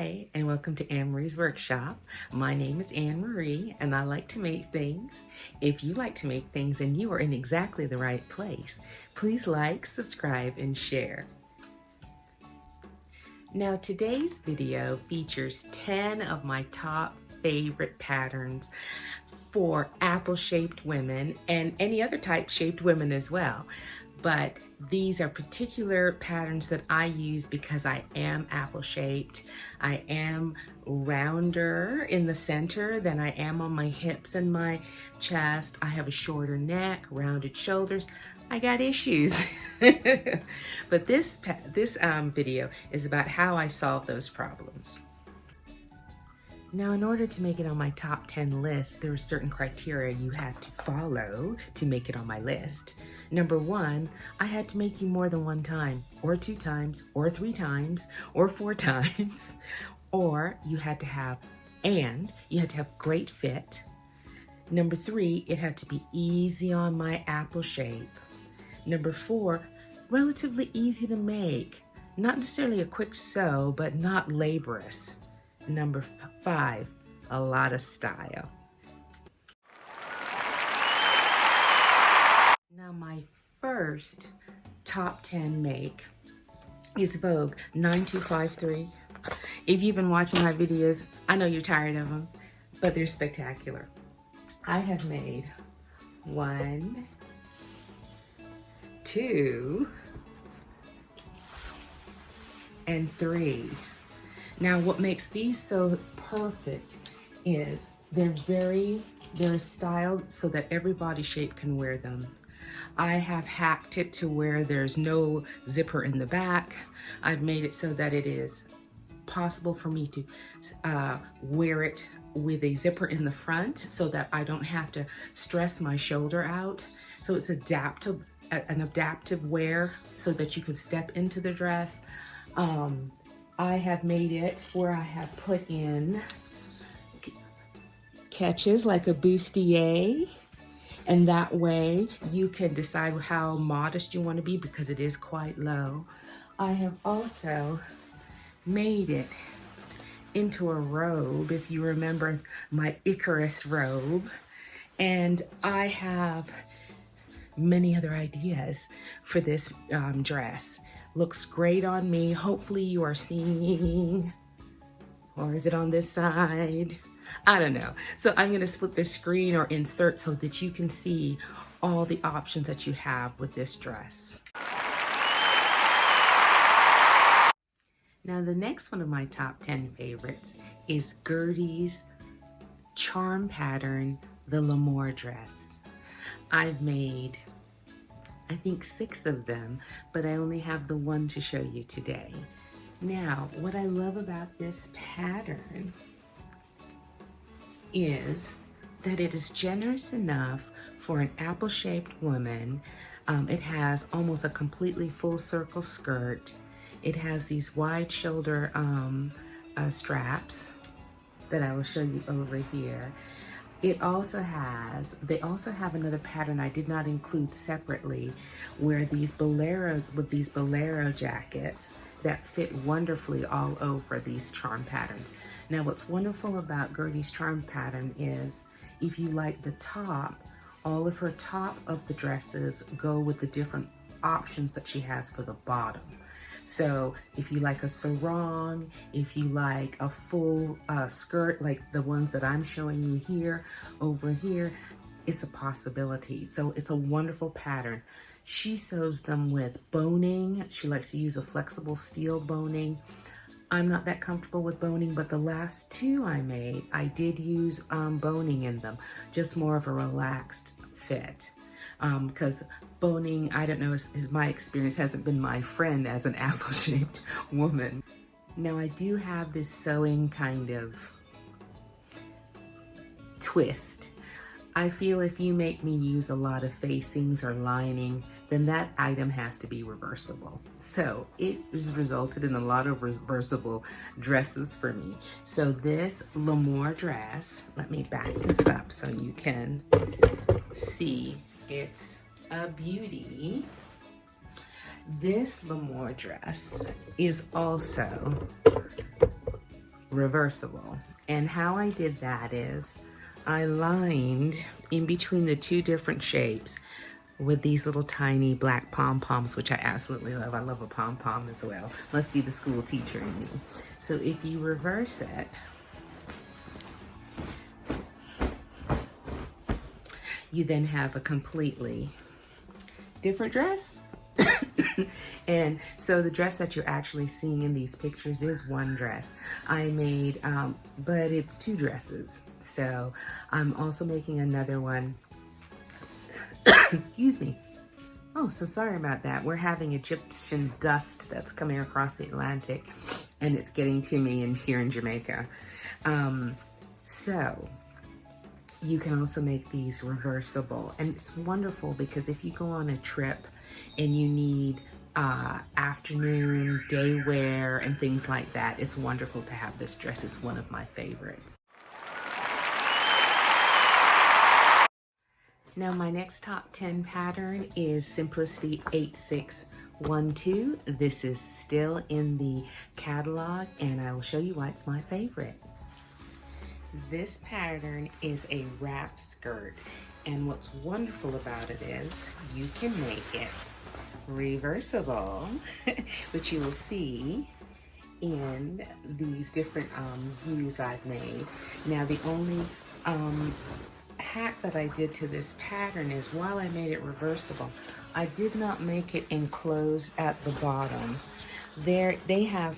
Hi, and welcome to Anmaree's Workshop. My name is Anne-Marie, and I like to make things. If you like to make things and you are in exactly the right place, please like, subscribe, and share. Now, today's video features 10 of my top favorite patterns for apple-shaped women and any other type-shaped women as well. But these are particular patterns that I use because I am apple-shaped. I am rounder in the center than I am on my hips and my chest. I have a shorter neck, rounded shoulders. I got issues. But this video is about how I solve those problems. Now, in order to make it on my top 10 list, there are certain criteria you had to follow to make it on my list. Number one, I had to make you more than one time, or 2 times, or 3 times, or 4 times. Or you had to have great fit. Number 3, it had to be easy on my apple shape. Number 4, relatively easy to make. Not necessarily a quick sew, but not laborious. Number 5, a lot of style. Now, my first top 10 make is Vogue 9253. If you've been watching my videos, I know you're tired of them, but they're spectacular. I have made 1, 2, and 3. Now, what makes these so perfect is they're styled so that every body shape can wear them. I have hacked it to where there's no zipper in the back. I've made it so that it is possible for me to wear it with a zipper in the front so that I don't have to stress my shoulder out. So it's an adaptive wear so that you can step into the dress. I have made it where I have put in catches like a bustier, and that way you can decide how modest you want to be because it is quite low. I have also made it into a robe, if you remember my Icarus robe, and I have many other ideas for this dress. Looks great on me. Hopefully you are seeing, or is it on this side? I don't know. So I'm gonna split the screen or insert so that you can see all the options that you have with this dress. Now, the next one of my top 10 favorites is Gertie's charm pattern, the L'Amour dress. I've made, I think, 6 of them, but I only have the one to show you today. Now, what I love about this pattern is that it is generous enough for an apple-shaped woman. It has almost a completely full circle skirt. It has these wide shoulder straps that I will show you over here. They also have another pattern I did not include separately, where these bolero jackets that fit wonderfully all over these charm patterns. Now, what's wonderful about Gertie's charm pattern is if you like the top, all of her top of the dresses go with the different options that she has for the bottom. So if you like a sarong, if you like a full skirt like the ones that I'm showing you here, over here, it's a possibility. So it's a wonderful pattern. She sews them with boning. She likes to use a flexible steel boning. I'm not that comfortable with boning, but the last 2 I made, I did use boning in them, just more of a relaxed fit. Because boning, I don't know, is my experience, hasn't been my friend as an apple-shaped woman. Now, I do have this sewing kind of twist. I feel if you make me use a lot of facings or lining, then that item has to be reversible. So it has resulted in a lot of reversible dresses for me. So this L'Amour dress, let me back this up so you can see it's a beauty. This L'Amour dress is also reversible. And how I did that is I lined in between the two different shapes with these little tiny black pom-poms, which I absolutely love. I love a pom-pom as well. Must be the school teacher in me. So if you reverse it, you then have a completely different dress. And so the dress that you're actually seeing in these pictures is one dress I made, but it's two dresses. So I'm also making another one. Excuse me. Oh, so sorry about that. We're having Egyptian dust that's coming across the Atlantic, and it's getting to me here in Jamaica. So you can also make these reversible, and it's wonderful because if you go on a trip and you need afternoon day wear and things like that, it's wonderful to have this dress. It's one of my favorites. Now my next top 10 pattern is Simplicity 8612. This is still in the catalog, and I will show you why it's my favorite. This pattern is a wrap skirt, and what's wonderful about it is you can make it reversible, which you will see in these different views I've made. Now the only hack that I did to this pattern is while I made it reversible, I did not make it enclosed at the bottom. They have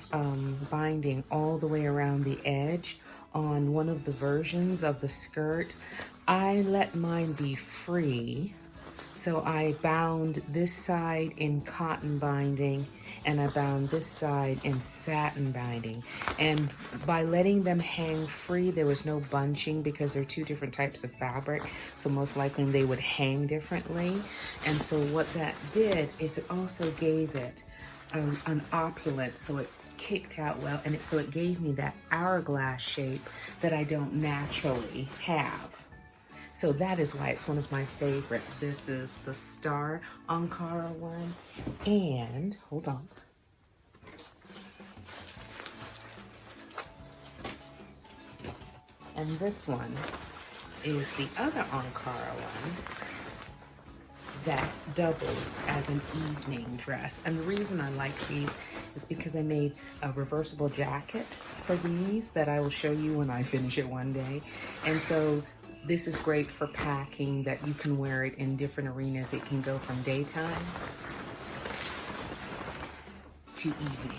binding all the way around the edge on one of the versions of the skirt. I let mine be free, so I bound this side in cotton binding and I bound this side in satin binding. And by letting them hang free, there was no bunching because they're two different types of fabric, so most likely they would hang differently. And so what that did is it also gave it an opulence, so it kicked out well, and so it gave me that hourglass shape that I don't naturally have. So that is why it's one of my favorite. This is the Star Ankara one, and hold on. And this one is the other Ankara one that doubles as an evening dress. And the reason I like these is because I made a reversible jacket for these that I will show you when I finish it one day. And so this is great for packing, that you can wear it in different arenas. It can go from daytime to evening.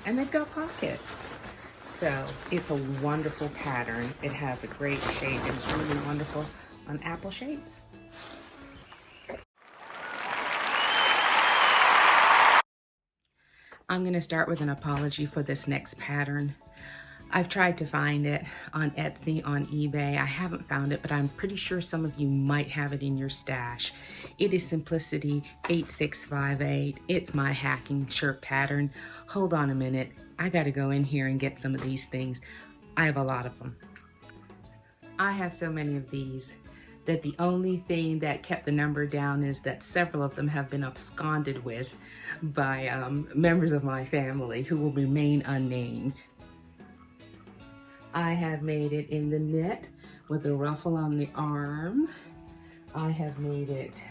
And they've got pockets. So it's a wonderful pattern. It has a great shape and it's really wonderful on apple shapes. I'm gonna start with an apology for this next pattern. I've tried to find it on Etsy, on eBay. I haven't found it, but I'm pretty sure some of you might have it in your stash. It is Simplicity 8658. It's my hacking shirt pattern. Hold on a minute. I gotta go in here and get some of these things. I have a lot of them. I have so many of these that the only thing that kept the number down is that several of them have been absconded with by members of my family who will remain unnamed. I have made it in the knit with a ruffle on the arm. I have made it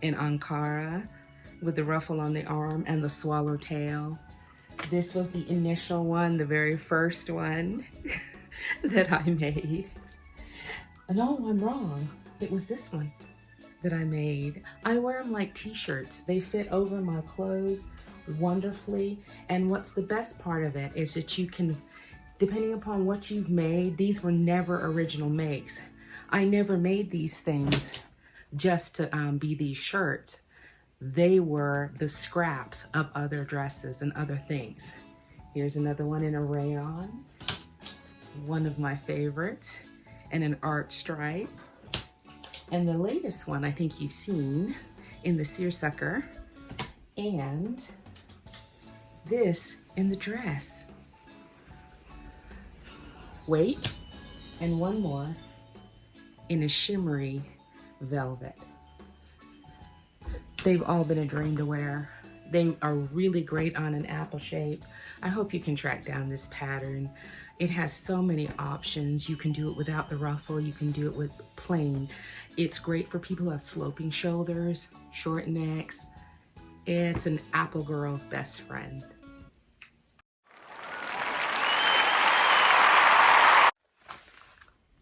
in Ankara with the ruffle on the arm and the swallowtail. This was the initial one, the very first one that I made. No, I'm wrong. It was this one that I made. I wear them like t-shirts. They fit over my clothes wonderfully. And what's the best part of it is that you can, depending upon what you've made, these were never original makes. I never made these things just to be these shirts. They were the scraps of other dresses and other things. Here's another one in a rayon, one of my favorites, and an art stripe. And the latest one I think you've seen in the seersucker, and this in the dress. Wait, and one more in a shimmery velvet. They've all been a dream to wear. They are really great on an apple shape. I hope you can track down this pattern. It has so many options. You can do it without the ruffle. You can do it with plain. It's great for people who have sloping shoulders, short necks. It's an apple girl's best friend.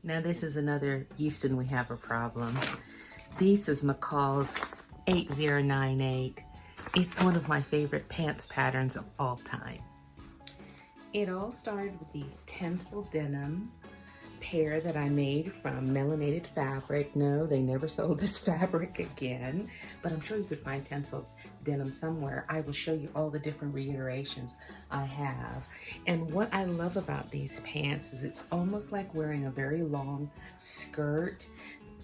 Now this is another Houston we have a problem. This is McCalls 8098. It's one of my favorite pants patterns of all time. It all started with these tencel denim pair that I made from melanated fabric. No, they never sold this fabric again, but I'm sure you could find tencel denim somewhere. I will show you all the different reiterations I have. And what I love about these pants is it's almost like wearing a very long skirt.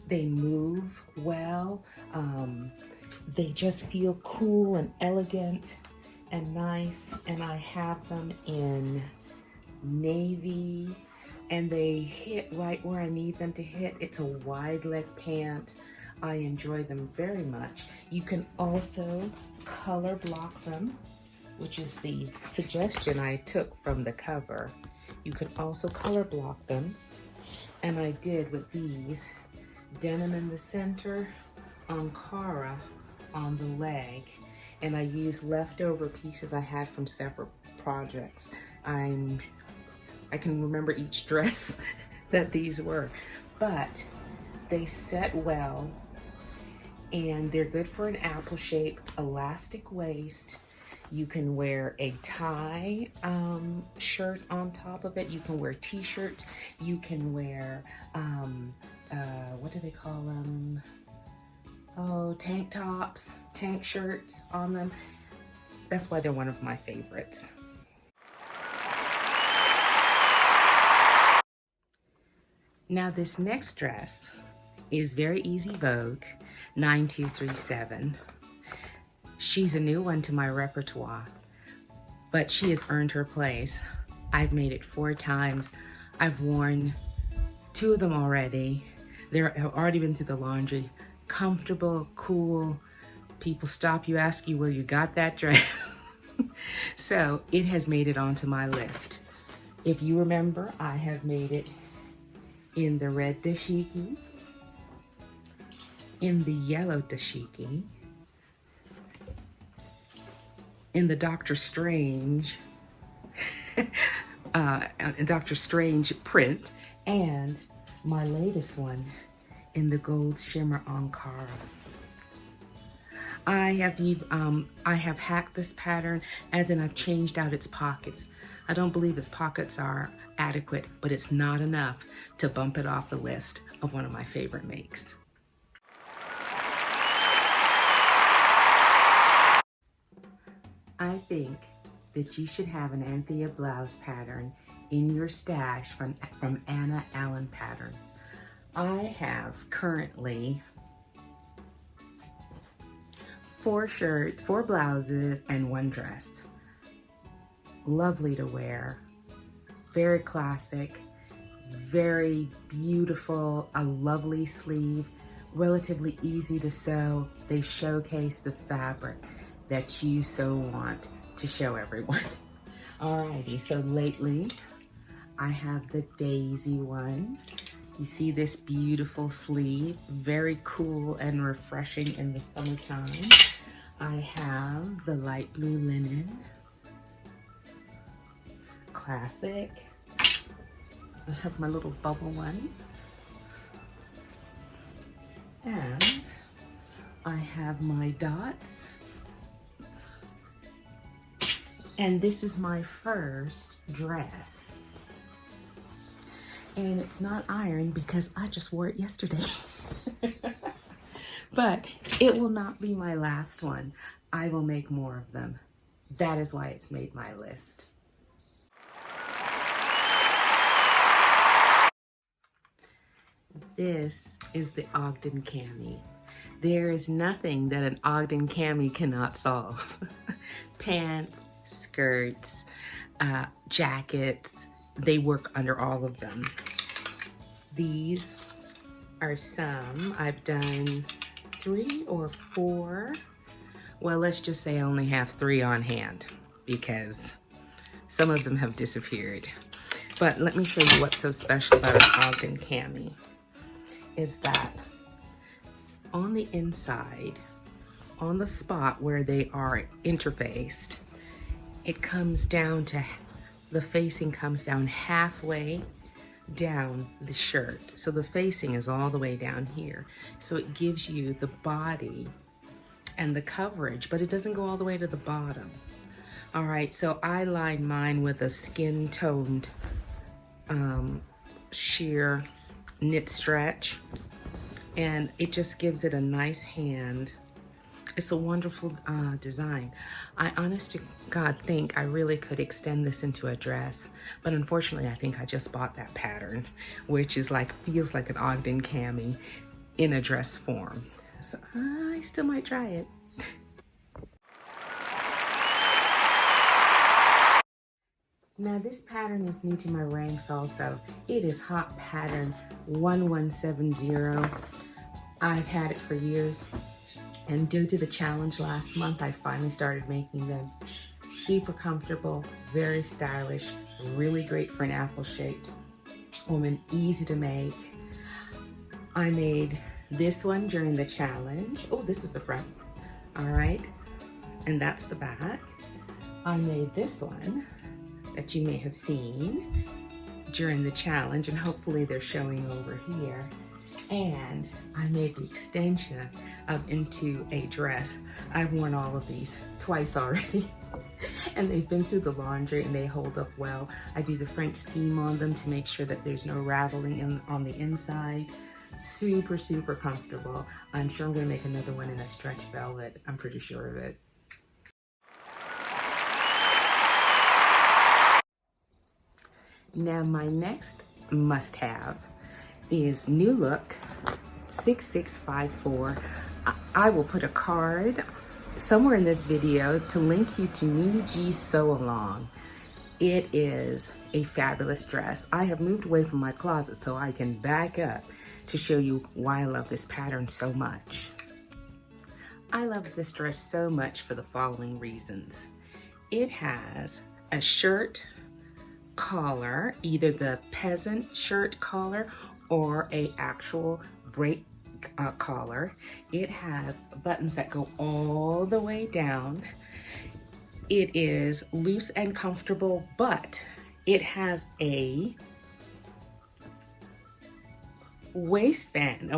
They move well. They just feel cool and elegant and nice. And I have them in navy, and they hit right where I need them to hit. It's a wide leg pant. I enjoy them very much. You can also color block them, which is the suggestion I took from the cover. You can also color block them, and I did with these. Denim in the center, Ankara on the leg, and I used leftover pieces I had from several projects. I can remember each dress that these were, but they set well, and they're good for an apple shape, elastic waist. You can wear a tie shirt on top of it. You can wear t-shirts. You can wear, what do they call them? Oh, tank tops, tank shirts on them. That's why they're one of my favorites. Now this next dress is Very Easy Vogue 9237. She's a new one to my repertoire, but she has earned her place. I've made it 4 times. I've worn 2 of them already. Have already been through the laundry. Comfortable, cool. People stop you, ask you where you got that dress. So it has made it onto my list. If you remember, I have made it in the red dashiki, in the yellow dashiki, in the Doctor Strange, Doctor Strange print, and my latest one in the gold shimmer Ankara. I have hacked this pattern, as in I've changed out its pockets. I don't believe its pockets are adequate, but it's not enough to bump it off the list of one of my favorite makes. I think that you should have an Anthea blouse pattern in your stash from Anna Allen Patterns. I have currently 4 shirts, 4 blouses, and 1 dress. Lovely to wear, very classic, very beautiful, a lovely sleeve, relatively easy to sew. They showcase the fabric that you so want to show everyone. Alrighty, so lately I have the daisy one. You see this beautiful sleeve, very cool and refreshing in the summertime. I have the light blue linen, classic. I have my little bubble one. And I have my dots. And this is my first dress. And it's not ironed because I just wore it yesterday. But it will not be my last one. I will make more of them. That is why it's made my list. This is the Ogden cami. There is nothing that an Ogden cami cannot solve. Pants, skirts, jackets, they work under all of them. These are some. I've done 3 or 4 Well, let's just say I only have 3 on hand because some of them have disappeared. But let me show you what's so special about an Ogden cami is that on the inside, on the spot where they are interfaced, it comes down to, the facing comes down halfway down the shirt. So the facing is all the way down here. So it gives you the body and the coverage, but it doesn't go all the way to the bottom. All right, so I lined mine with a skin toned sheer knit stretch, and it just gives it a nice hand. It's a wonderful design. I honest to God think I really could extend this into a dress, but unfortunately I think I just bought that pattern, which is like, feels like an Ogden cami in a dress form. So I still might try it. Now this pattern is new to my ranks also. It is Hot Pattern 1170. I've had it for years. And due to the challenge last month, I finally started making them. Super comfortable, very stylish, really great for an apple-shaped woman, easy to make. I made this one during the challenge. Oh, this is the front, all right? And that's the back. I made this one that you may have seen during the challenge, and hopefully they're showing over here. And I made the extension up into a dress. I've worn all of these twice already and they've been through the laundry and they hold up well. I do the French seam on them to make sure that there's no raveling on the inside. Super, super comfortable. I'm sure I'm gonna make another one in a stretch velvet. I'm pretty sure of it. Now my next must-have is New Look 6654. I will put a card somewhere in this video to link you to Mimi G's Sew Along. It is a fabulous dress. I have moved away from my closet so I can back up to show you why I love this pattern so much. I love this dress so much for the following reasons. It has a shirt collar, either the peasant shirt collar or a actual break collar. It has buttons that go all the way down. It is loose and comfortable, but it has a waistband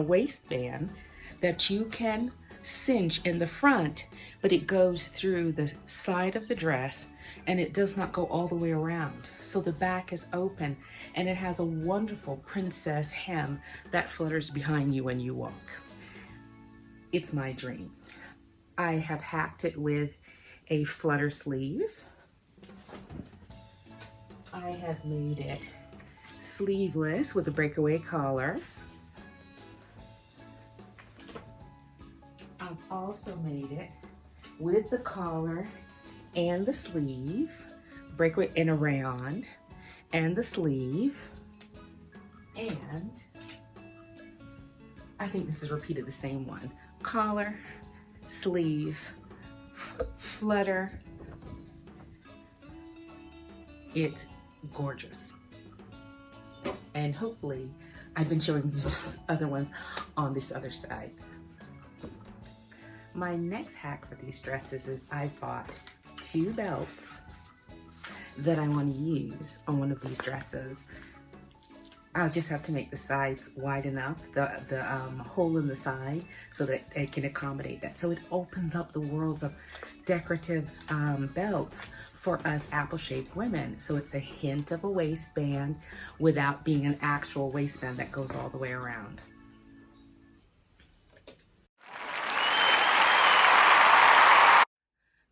that you can cinch in the front, but it goes through the side of the dress and it does not go all the way around. So the back is open and it has a wonderful princess hem that flutters behind you when you walk. It's my dream. I have hacked it with a flutter sleeve. I have made it sleeveless with a breakaway collar. I've also made it with the collar and the sleeve, breakaway in a rayon, and the sleeve, and I think this is repeated the same one. Collar, sleeve, flutter. It's gorgeous. And hopefully I've been showing you just other ones on this other side. My next hack for these dresses is I bought 2 belts that I want to use on one of these dresses. I'll just have to make the sides wide enough, the hole in the side, so that it can accommodate that. So it opens up the worlds of decorative belts for us apple-shaped women. So it's a hint of a waistband without being an actual waistband that goes all the way around.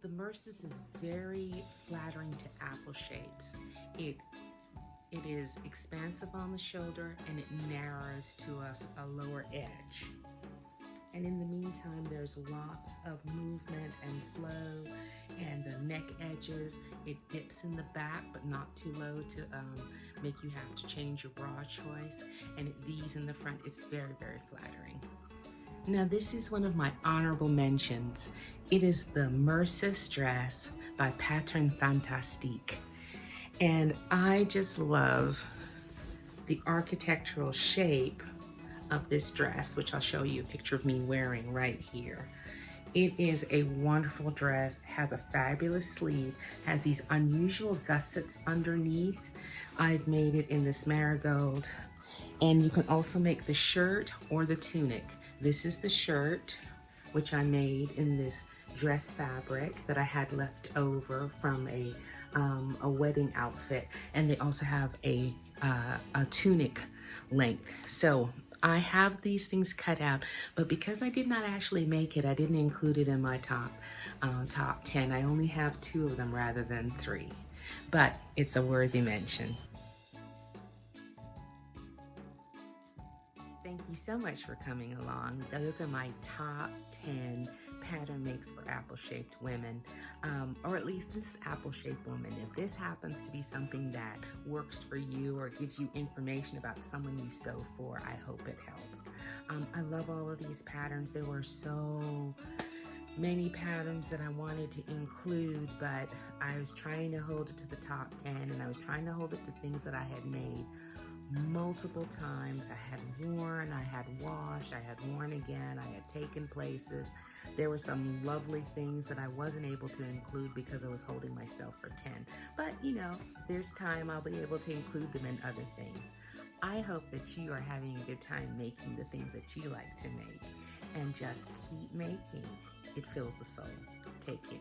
The Mersis is very flattering to apple shapes. It is expansive on the shoulder and it narrows to us a lower edge. And in the meantime, there's lots of movement and flow, and the neck edges, it dips in the back, but not too low to make you have to change your bra choice. And it V's in the front. It's very, very flattering. Now this is one of my honorable mentions. It is the Mersis dress by Pattern Fantastique. And I just love the architectural shape of this dress, which I'll show you a picture of me wearing right here. It is a wonderful dress, has a fabulous sleeve, has these unusual gussets underneath. I've made it in this marigold, and you can also make the shirt or the tunic. This is the shirt, which I made in this dress fabric that I had left over from a wedding outfit, and they also have a tunic length. So I have these things cut out, but because I did not actually make it, I didn't include it in my top 10. I only have 2 of them rather than 3, but it's a worthy mention. Thank you so much for coming along. Those are my top 10 pattern makes for apple-shaped women, or at least this apple-shaped woman. If this happens to be something that works for you or gives you information about someone you sew for, I hope it helps. I love all of these patterns. There were so many patterns that I wanted to include, but I was trying to hold it to the top 10, and I was trying to hold it to things that I had made multiple times. I had worn, I had washed, I had worn again, I had taken places. There were some lovely things that I wasn't able to include because I was holding myself for 10. But you know, there's time, I'll be able to include them in other things. I hope that you are having a good time making the things that you like to make, and just keep making. It fills the soul. Take care.